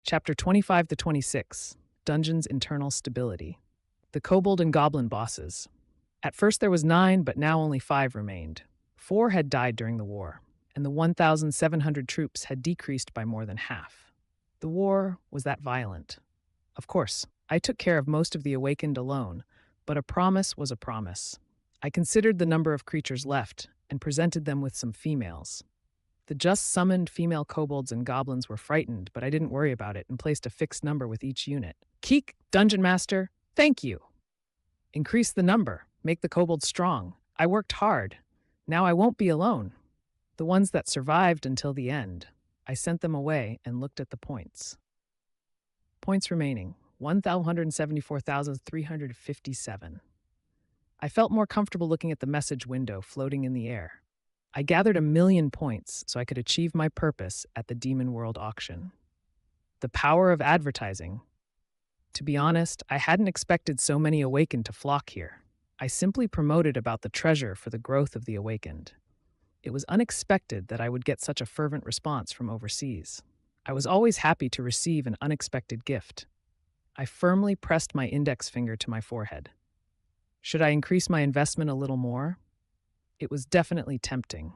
Chapter 25 to 26, Dungeon's Internal Stability. The Kobold and Goblin Bosses. At first there was 9, but now only 5 remained. 4 had died during the war, and the 1,700 troops had decreased by more than half. The war was that violent. Of course, I took care of most of the awakened alone, but a promise was a promise. I considered the number of creatures left and presented them with some females. The just summoned female kobolds and goblins were frightened, but I didn't worry about it and placed a fixed number with each unit. Keek, Dungeon Master, thank you. Increase the number, make the kobolds strong. I worked hard. Now I won't be alone. The ones that survived until the end. I sent them away and looked at the points. Points remaining, 174,357. I felt more comfortable looking at the message window floating in the air. I gathered 1,000,000 points so I could achieve my purpose at the Demon World auction. The power of advertising. To be honest, I hadn't expected so many awakened to flock here. I simply promoted about the treasure for the growth of the awakened. It was unexpected that I would get such a fervent response from overseas. I was always happy to receive an unexpected gift. I firmly pressed my index finger to my forehead. Should I increase my investment a little more? It was definitely tempting.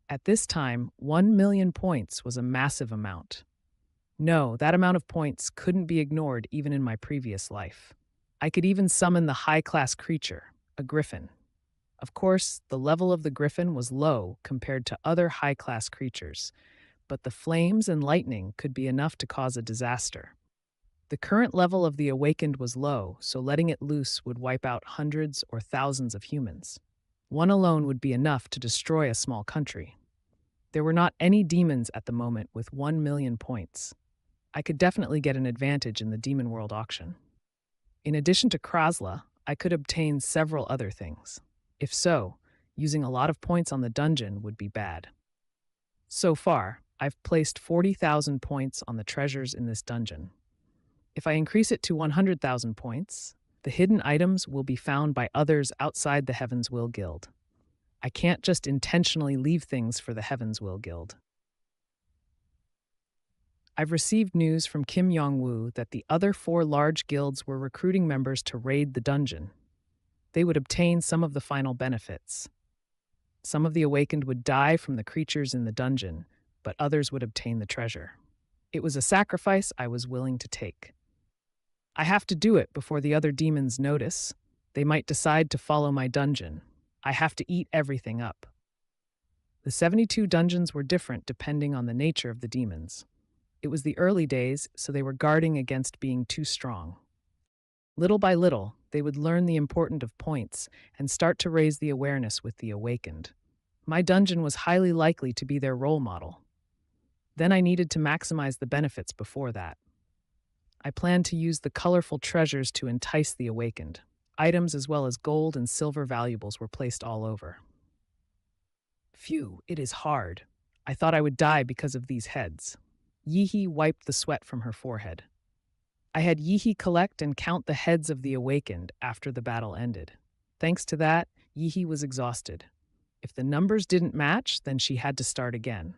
At this time, 1,000,000 points was a massive amount. No, that amount of points couldn't be ignored even in my previous life. I could even summon the high-class creature, a griffin. Of course, the level of the griffin was low compared to other high-class creatures, but the flames and lightning could be enough to cause a disaster. The current level of the awakened was low, so letting it loose would wipe out hundreds or thousands of humans. One alone would be enough to destroy a small country. There were not any demons at the moment with 1,000,000 points. I could definitely get an advantage in the Demon World auction. In addition to Krasla, I could obtain several other things. If so, using a lot of points on the dungeon would be bad. So far, I've placed 40,000 points on the treasures in this dungeon. If I increase it to 100,000 points, the hidden items will be found by others outside the Heaven's Will Guild. I can't just intentionally leave things for the Heaven's Will Guild. I've received news from Kim Yong-woo that the other 4 large guilds were recruiting members to raid the dungeon. They would obtain some of the final benefits. Some of the awakened would die from the creatures in the dungeon, but others would obtain the treasure. It was a sacrifice I was willing to take. I have to do it before the other demons notice. They might decide to follow my dungeon. I have to eat everything up. The 72 dungeons were different depending on the nature of the demons. It was the early days, so they were guarding against being too strong. Little by little, they would learn the importance of points and start to raise the awareness with the awakened. My dungeon was highly likely to be their role model. Then I needed to maximize the benefits before that. I planned to use the colorful treasures to entice the awakened. Items as well as gold and silver valuables were placed all over. Phew, it is hard. I thought I would die because of these heads. Yihi wiped the sweat from her forehead. I had Yihi collect and count the heads of the awakened after the battle ended. Thanks to that, Yihi was exhausted. If the numbers didn't match, then she had to start again.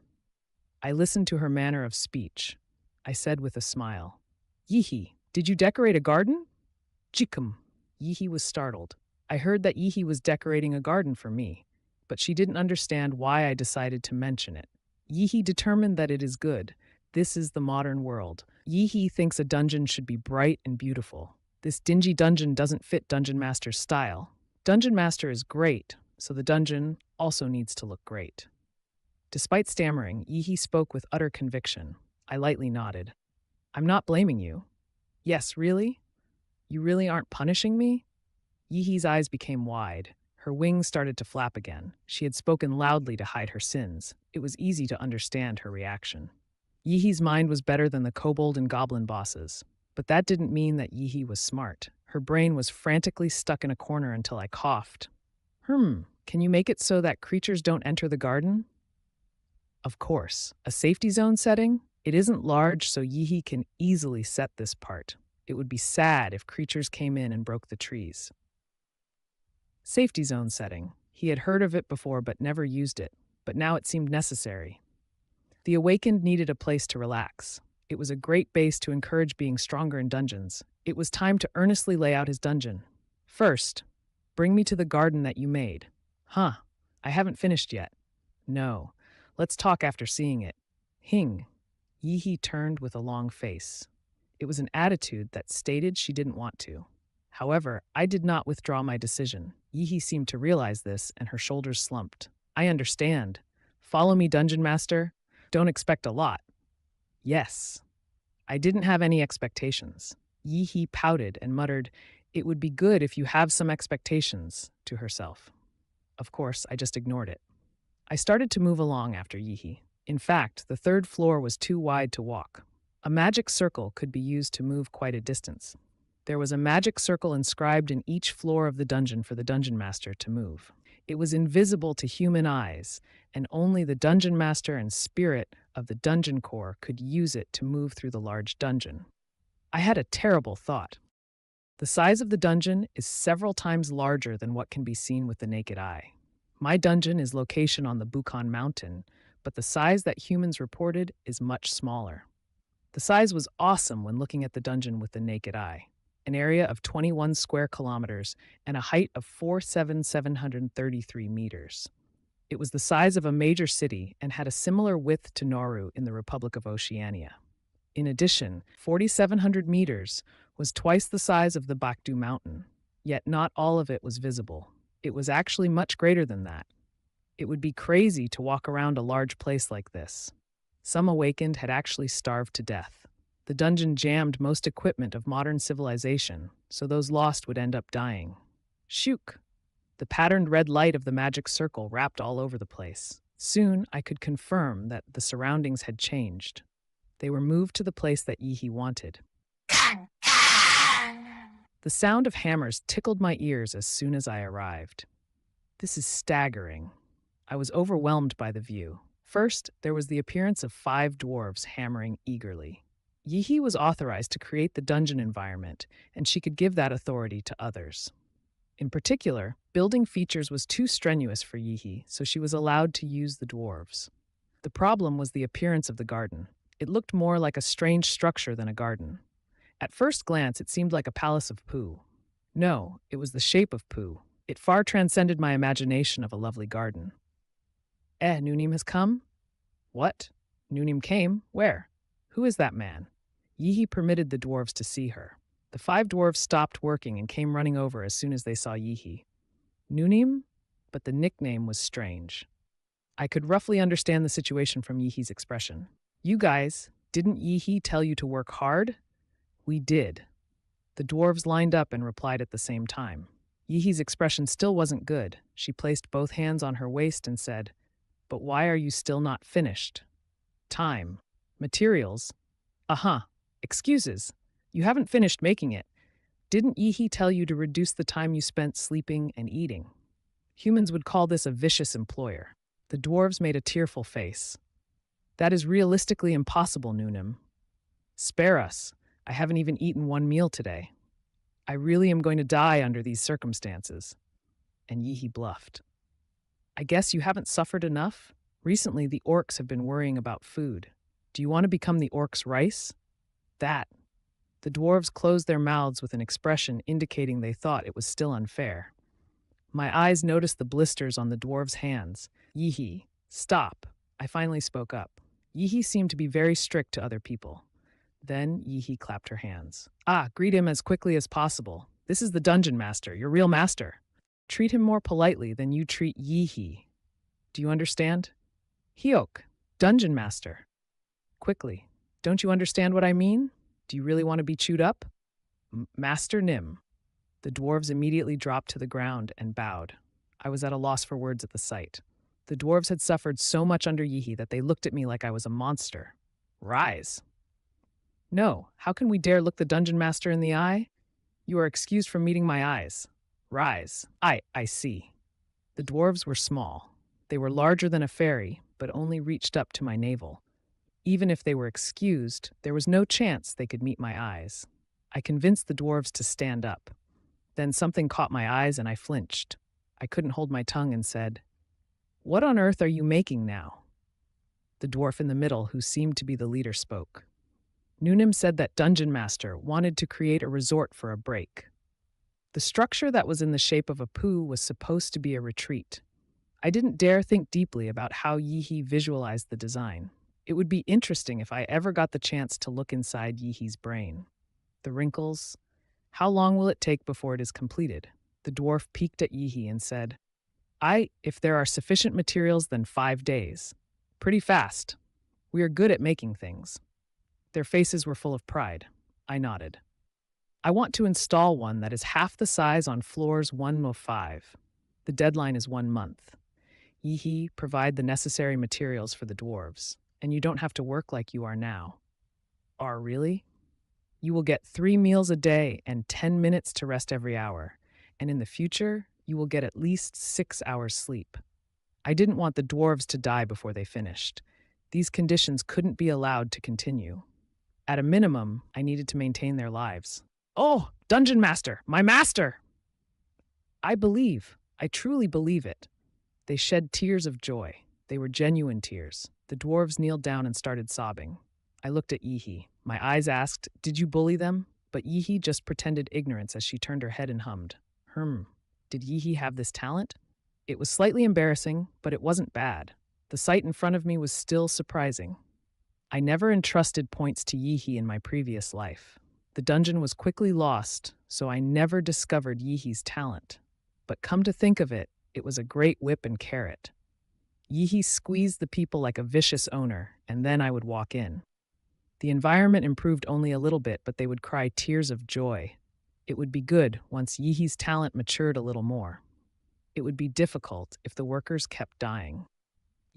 I listened to her manner of speech. I said with a smile, "Yihi, did you decorate a garden?" "Jikum." Yihi was startled. I heard that Yihi was decorating a garden for me, but she didn't understand why I decided to mention it. Yihi determined that it is good. This is the modern world. Yihi thinks a dungeon should be bright and beautiful. This dingy dungeon doesn't fit Dungeon Master's style. Dungeon Master is great, so the dungeon also needs to look great. Despite stammering, Yihi spoke with utter conviction. I lightly nodded. "I'm not blaming you." "Yes, really? You really aren't punishing me?" Yihi's eyes became wide. Her wings started to flap again. She had spoken loudly to hide her sins. It was easy to understand her reaction. Yihi's mind was better than the kobold and goblin bosses, but that didn't mean that Yihi was smart. Her brain was frantically stuck in a corner until I coughed. Can you make it so that creatures don't enter the garden?" "Of course. A safety zone setting? It isn't large, so Yihi can easily set this part. It would be sad if creatures came in and broke the trees." Safety zone setting. He had heard of it before but never used it, but now it seemed necessary. The awakened needed a place to relax. It was a great base to encourage being stronger in dungeons. It was time to earnestly lay out his dungeon. First, bring me to the garden that you made. Huh, I haven't finished yet. No, let's talk after seeing it. Hing. Yihi turned with a long face. It was an attitude that stated she didn't want to. However, I did not withdraw my decision. Yihi seemed to realize this, and her shoulders slumped. I understand. Follow me, Dungeon Master. Don't expect a lot. Yes. I didn't have any expectations. Yihi pouted and muttered, "It would be good if you have some expectations," to herself. Of course, I just ignored it. I started to move along after Yihi. In fact, the third floor was too wide to walk. A magic circle could be used to move quite a distance. There was a magic circle inscribed in each floor of the dungeon for the dungeon master to move. It was invisible to human eyes, and only the dungeon master and spirit of the dungeon core could use it to move through the large dungeon. I had a terrible thought. The size of the dungeon is several times larger than what can be seen with the naked eye. My dungeon is location on the Bukan Mountain, but the size that humans reported is much smaller. The size was awesome when looking at the dungeon with the naked eye. An area of 21 square kilometers and a height of 4,733 meters. It was the size of a major city and had a similar width to Nauru in the Republic of Oceania. In addition, 4,700 meters was twice the size of the Bakdu Mountain, yet not all of it was visible. It was actually much greater than that. It would be crazy to walk around a large place like this. Some awakened had actually starved to death. The dungeon jammed most equipment of modern civilization, so those lost would end up dying. Shook! The patterned red light of the magic circle wrapped all over the place. Soon, I could confirm that the surroundings had changed. They were moved to the place that Yihi wanted. The sound of hammers tickled my ears as soon as I arrived. This is staggering. I was overwhelmed by the view. First, there was the appearance of 5 dwarves hammering eagerly. Yihi was authorized to create the dungeon environment, and she could give that authority to others. In particular, building features was too strenuous for Yihi, so she was allowed to use the dwarves. The problem was the appearance of the garden. It looked more like a strange structure than a garden. At first glance, it seemed like a palace of poo. No, it was the shape of poo. It far transcended my imagination of a lovely garden. Nunim has come? What? Nunim came? Where? Who is that man? Yihi permitted the dwarves to see her. The 5 dwarves stopped working and came running over as soon as they saw Yihi. Nunim? But the nickname was strange. I could roughly understand the situation from Yihi's expression. You guys, didn't Yihi tell you to work hard? We did. The dwarves lined up and replied at the same time. Yihi's expression still wasn't good. She placed both hands on her waist and said, "But why are you still not finished?" Time. Materials. Excuses. You haven't finished making it. Didn't Yihi tell you to reduce the time you spent sleeping and eating? Humans would call this a vicious employer. The dwarves made a tearful face. That is realistically impossible, Nunim. Spare us. I haven't even eaten 1 meal today. I really am going to die under these circumstances. And Yihi bluffed. I guess you haven't suffered enough? Recently, the orcs have been worrying about food. Do you want to become the orcs' rice? That. The dwarves closed their mouths with an expression indicating they thought it was still unfair. My eyes noticed the blisters on the dwarves' hands. Yihi, stop. I finally spoke up. Yihi seemed to be very strict to other people. Then Yihi clapped her hands. Greet him as quickly as possible. This is the dungeon master, your real master. Treat him more politely than you treat Yihi. Do you understand? Hyok, dungeon master. Quickly. Don't you understand what I mean? Do you really want to be chewed up? Master Nim. The dwarves immediately dropped to the ground and bowed. I was at a loss for words at the sight. The dwarves had suffered so much under Yihi that they looked at me like I was a monster. Rise. No, how can we dare look the dungeon master in the eye? You are excused from meeting my eyes. Rise. I see. The dwarves were small. They were larger than a fairy, but only reached up to my navel. Even if they were excused, there was no chance they could meet my eyes. I convinced the dwarves to stand up. Then something caught my eyes and I flinched. I couldn't hold my tongue and said, "What on earth are you making now?" The dwarf in the middle, who seemed to be the leader, spoke. Noonim said that Dungeon Master wanted to create a resort for a break. The structure that was in the shape of a poo was supposed to be a retreat. I didn't dare think deeply about how Yihi visualized the design. It would be interesting if I ever got the chance to look inside Yihi's brain. The wrinkles. How long will it take before it is completed? The dwarf peeked at Yihi and said, if there are sufficient materials, then 5 days. Pretty fast. We are good at making things. Their faces were full of pride. I nodded. I want to install one that is half the size on floors 1 to 5. The deadline is 1 month. Yihi, provide the necessary materials for the dwarves, and you don't have to work like you are now. Really? You will get 3 meals a day and 10 minutes to rest every hour, and in the future, you will get at least 6 hours sleep. I didn't want the dwarves to die before they finished. These conditions couldn't be allowed to continue. At a minimum, I needed to maintain their lives. Oh, Dungeon Master, my master! I truly believe it. They shed tears of joy. They were genuine tears. The dwarves kneeled down and started sobbing. I looked at Yihi. My eyes asked, "Did you bully them?" But Yihi just pretended ignorance as she turned her head and hummed. Did Yihi have this talent? It was slightly embarrassing, but it wasn't bad. The sight in front of me was still surprising. I never entrusted points to Yihi in my previous life. The dungeon was quickly lost, so I never discovered Yihi's talent. But come to think of it, it was a great whip and carrot. Yihi squeezed the people like a vicious owner, and then I would walk in. The environment improved only a little bit, but they would cry tears of joy. It would be good once Yihi's talent matured a little more. It would be difficult if the workers kept dying.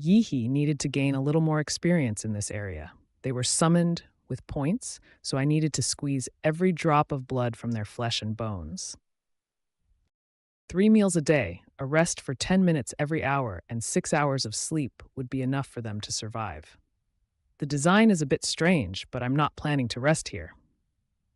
Yihi needed to gain a little more experience in this area. They were summoned with points, so I needed to squeeze every drop of blood from their flesh and bones. 3 meals a day, a rest for 10 minutes every hour, and 6 hours of sleep would be enough for them to survive. The design is a bit strange, but I'm not planning to rest here.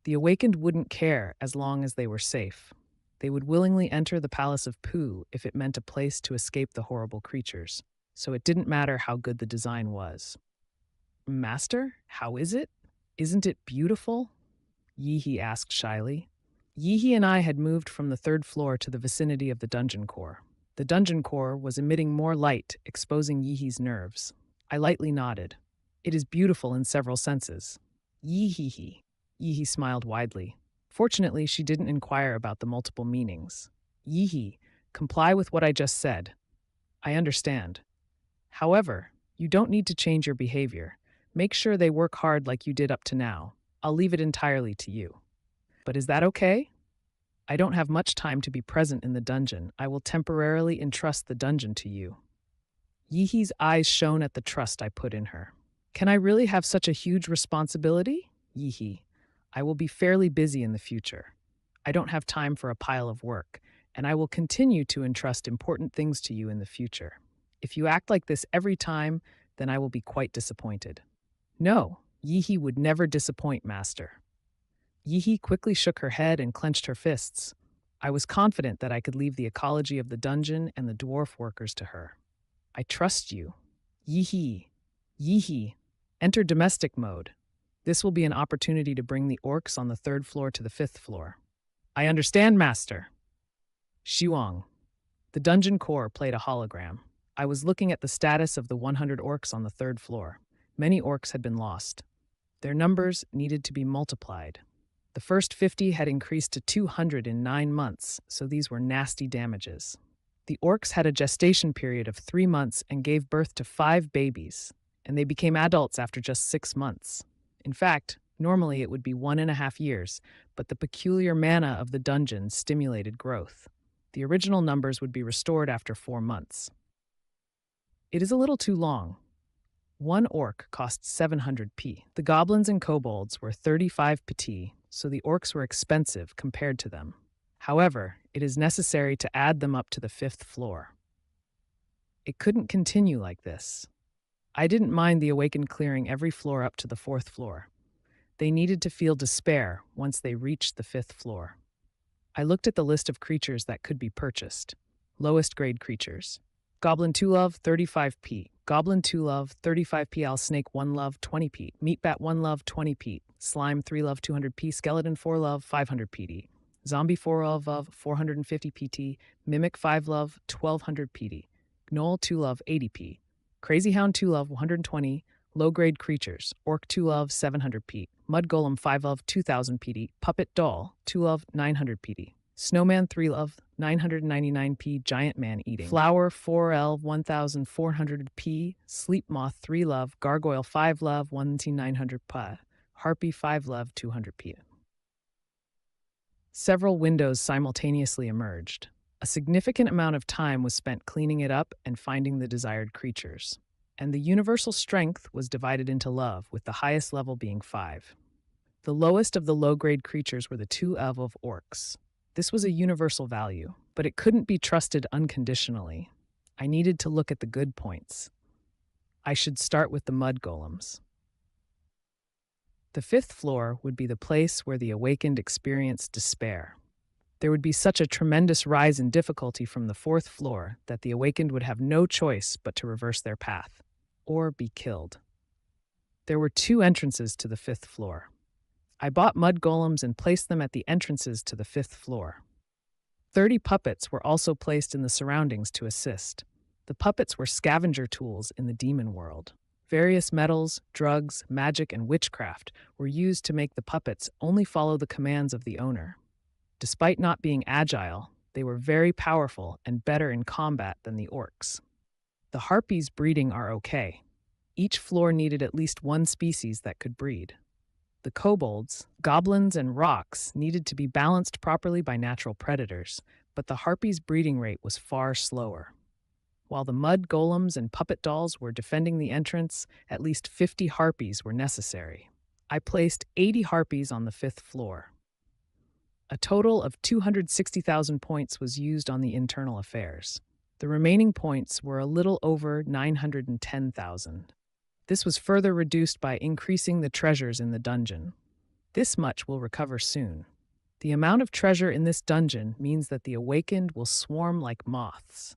The awakened wouldn't care as long as they were safe. They would willingly enter the Palace of Pooh if it meant a place to escape the horrible creatures, so it didn't matter how good the design was. Master, how is it? Isn't it beautiful? Yihi asked shyly. Yihi and I had moved from the 3rd floor to the vicinity of the dungeon core. The dungeon core was emitting more light, exposing Yihi's nerves. I lightly nodded. It is beautiful in several senses. Yihi. Yihi smiled widely. Fortunately, she didn't inquire about the multiple meanings. Yihi, comply with what I just said. I understand. However, you don't need to change your behavior. Make sure they work hard like you did up to now. I'll leave it entirely to you. But is that okay? I don't have much time to be present in the dungeon. I will temporarily entrust the dungeon to you. Yihi's eyes shone at the trust I put in her. Can I really have such a huge responsibility? Yihi, I will be fairly busy in the future. I don't have time for a pile of work, and I will continue to entrust important things to you in the future. If you act like this every time, then I will be quite disappointed. No, Yihi would never disappoint, Master. Yihi quickly shook her head and clenched her fists. I was confident that I could leave the ecology of the dungeon and the dwarf workers to her. I trust you. Yihi. Enter domestic mode. This will be an opportunity to bring the orcs on the 3rd floor to the 5th floor. I understand, Master. Shuang. The dungeon core played a hologram. I was looking at the status of the 100 orcs on the 3rd floor. Many orcs had been lost. Their numbers needed to be multiplied. The first 50 had increased to 200 in 9 months, so these were nasty damages. The orcs had a gestation period of 3 months and gave birth to 5 babies, and they became adults after just 6 months. In fact, normally it would be 1.5 years, but the peculiar mana of the dungeon stimulated growth. The original numbers would be restored after 4 months. It is a little too long. 1 orc cost 700 p. The goblins and kobolds were 35 pt, so the orcs were expensive compared to them. However, it is necessary to add them up to the 5th floor. It couldn't continue like this. I didn't mind the awakened clearing every floor up to the 4th floor. They needed to feel despair once they reached the 5th floor. I looked at the list of creatures that could be purchased. Lowest grade creatures. Goblin Tulov, 35 p. Goblin 2 love, 35 PL, Snake 1 love, 20 P, Meatbat 1 love, 20 P, Slime 3 love, 200 P, Skeleton 4 love, 500 PD, Zombie 4 love, 450 PT, Mimic 5 love, 1200 PD, Gnoll 2 love, 80 P, Crazy Hound 2 love, 120, Low-grade creatures, Orc 2 love, 700 P, Mud Golem 5 love, 2000 PD, Puppet Doll 2 love, 900 PD, Snowman 3 love, 999 P, Giant Man Eating, Flower 4L 1400 P, Sleep Moth 3 love, Gargoyle 5 love, 1900 P, Harpy 5 love, 200 P. Several windows simultaneously emerged. A significant amount of time was spent cleaning it up and finding the desired creatures. And the universal strength was divided into love, with the highest level being 5. The lowest of the low-grade creatures were the 2 of orcs. This was a universal value, but it couldn't be trusted unconditionally. I needed to look at the good points. I should start with the mud golems. The 5th floor would be the place where the awakened experienced despair. There would be such a tremendous rise in difficulty from the 4th floor that the awakened would have no choice but to reverse their path, or be killed. There were 2 entrances to the 5th floor. I bought mud golems and placed them at the entrances to the 5th floor. 30 puppets were also placed in the surroundings to assist. The puppets were scavenger tools in the demon world. Various metals, drugs, magic, and witchcraft were used to make the puppets only follow the commands of the owner. Despite not being agile, they were very powerful and better in combat than the orcs. The harpies breeding are okay. Each floor needed at least 1 species that could breed. The kobolds, goblins, and rocks needed to be balanced properly by natural predators, but the harpies' breeding rate was far slower. While the mud golems and puppet dolls were defending the entrance, at least 50 harpies were necessary. I placed 80 harpies on the 5th floor. A total of 260,000 points was used on the internal affairs. The remaining points were a little over 910,000. This was further reduced by increasing the treasures in the dungeon. This much will recover soon. The amount of treasure in this dungeon means that the awakened will swarm like moths.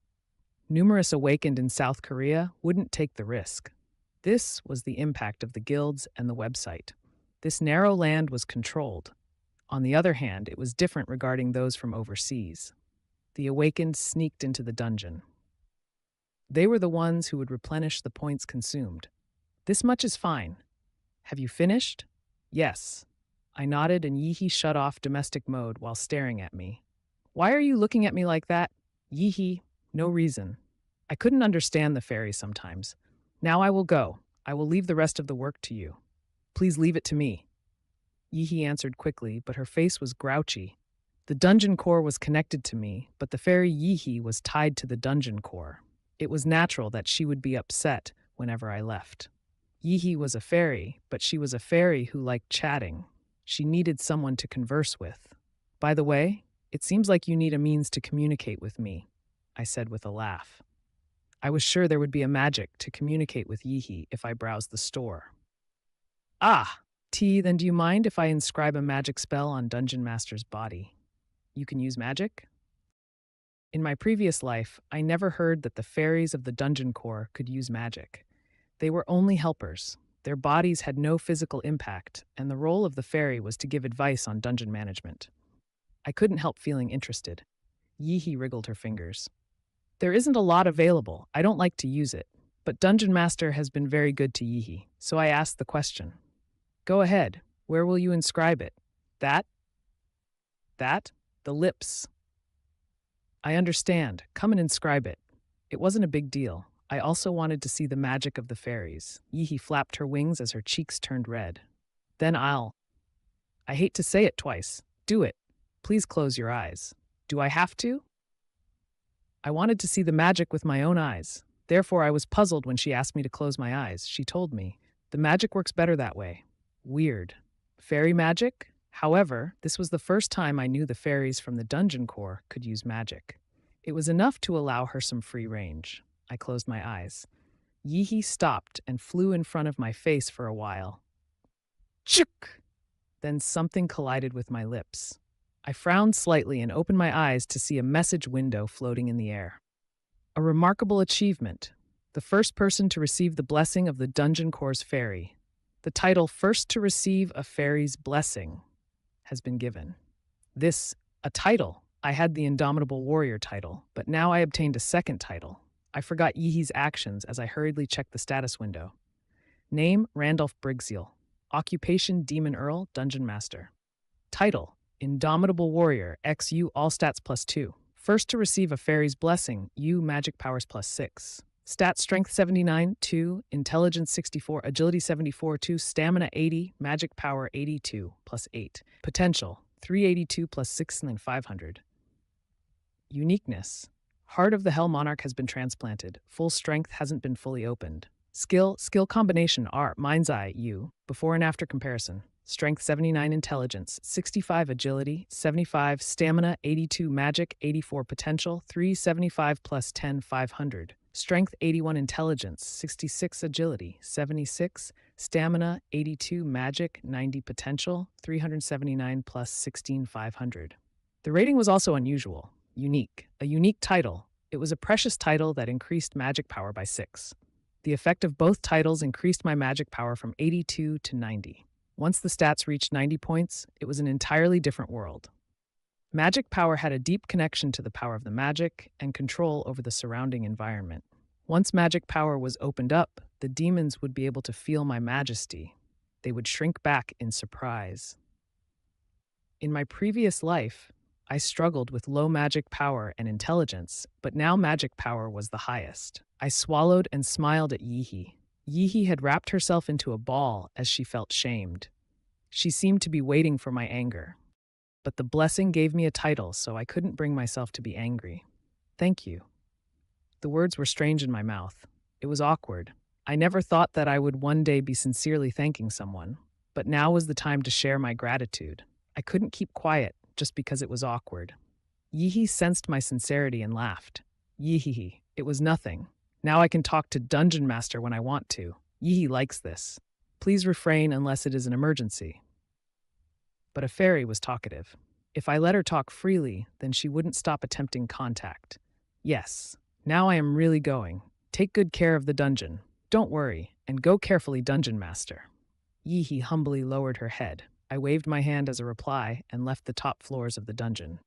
Numerous awakened in South Korea wouldn't take the risk. This was the impact of the guilds and the website. This narrow land was controlled. On the other hand, it was different regarding those from overseas. The awakened sneaked into the dungeon. They were the ones who would replenish the points consumed. This much is fine. Have you finished? Yes. I nodded and Yeehee shut off domestic mode while staring at me. Why are you looking at me like that? Yeehee, no reason. I couldn't understand the fairy sometimes. Now I will go. I will leave the rest of the work to you. Please leave it to me. Yeehee answered quickly, but her face was grouchy. The dungeon core was connected to me, but the fairy Yeehee was tied to the dungeon core. It was natural that she would be upset whenever I left. Yeehee was a fairy, but she was a fairy who liked chatting. She needed someone to converse with. By the way, it seems like you need a means to communicate with me, I said with a laugh. I was sure there would be a magic to communicate with Yeehee if I browsed the store. Ah, then do you mind if I inscribe a magic spell on Dungeon Master's body? You can use magic? In my previous life, I never heard that the fairies of the dungeon core could use magic. They were only helpers. Their bodies had no physical impact, and the role of the fairy was to give advice on dungeon management. I couldn't help feeling interested. Yeehee wriggled her fingers. There isn't a lot available. I don't like to use it, but Dungeon Master has been very good to Yeehee, so I asked the question. Go ahead. Where will you inscribe it? That? The lips. I understand. Come and inscribe it. It wasn't a big deal. I also wanted to see the magic of the fairies. Yeehee flapped her wings as her cheeks turned red. Then I hate to say it twice. Do it. Please close your eyes. Do I have to? I wanted to see the magic with my own eyes. Therefore, I was puzzled when she asked me to close my eyes. She told me, the magic works better that way. Weird. Fairy magic? However, this was the first time I knew the fairies from the dungeon core could use magic. It was enough to allow her some free range. I closed my eyes. Yeehee stopped and flew in front of my face for a while. Chuk! Then something collided with my lips. I frowned slightly and opened my eyes to see a message window floating in the air. A remarkable achievement. The first person to receive the blessing of the Dungeon Core's fairy. The title First to Receive a Fairy's Blessing has been given. A title. I had the Indomitable Warrior title, but now I obtained a second title. I forgot Yihi's actions as I hurriedly checked the status window. Name, Randolph Brigseal. Occupation, Demon Earl, Dungeon Master. Title, Indomitable Warrior, XU, all stats +2. First to receive a fairy's blessing, U, magic powers +6. Stat strength 79, 2, intelligence 64, agility 74, 2, stamina 80, magic power 82, +8. Potential, 382 +6 and 500. Uniqueness. Heart of the Hell Monarch has been transplanted. Full strength hasn't been fully opened. Skill combination R, Mind's Eye, U. Before and after comparison. Strength 79 intelligence, 65 agility, 75 stamina, 82 magic, 84 potential, 375 +10, 500. Strength 81 intelligence, 66 agility, 76 stamina, 82 magic, 90 potential, 379 +16, 500. The rating was also unusual. Unique. A unique title. It was a precious title that increased magic power by 6. The effect of both titles increased my magic power from 82 to 90. Once the stats reached 90 points, it was an entirely different world. Magic power had a deep connection to the power of the magic and control over the surrounding environment. Once magic power was opened up, the demons would be able to feel my majesty. They would shrink back in surprise. In my previous life, I struggled with low magic power and intelligence, but now magic power was the highest. I swallowed and smiled at Yihi. Yihi had wrapped herself into a ball as she felt shamed. She seemed to be waiting for my anger. But the blessing gave me a title, so I couldn't bring myself to be angry. Thank you. The words were strange in my mouth. It was awkward. I never thought that I would one day be sincerely thanking someone, but now was the time to share my gratitude. I couldn't keep quiet just because it was awkward. Yihi sensed my sincerity and laughed. Yihi, it was nothing. Now I can talk to Dungeon Master when I want to. Yihi likes this. Please refrain unless it is an emergency. But a fairy was talkative. If I let her talk freely, then she wouldn't stop attempting contact. Yes, now I am really going. Take good care of the dungeon. Don't worry, and go carefully, Dungeon Master. Yihi humbly lowered her head. I waved my hand as a reply and left the top floors of the dungeon.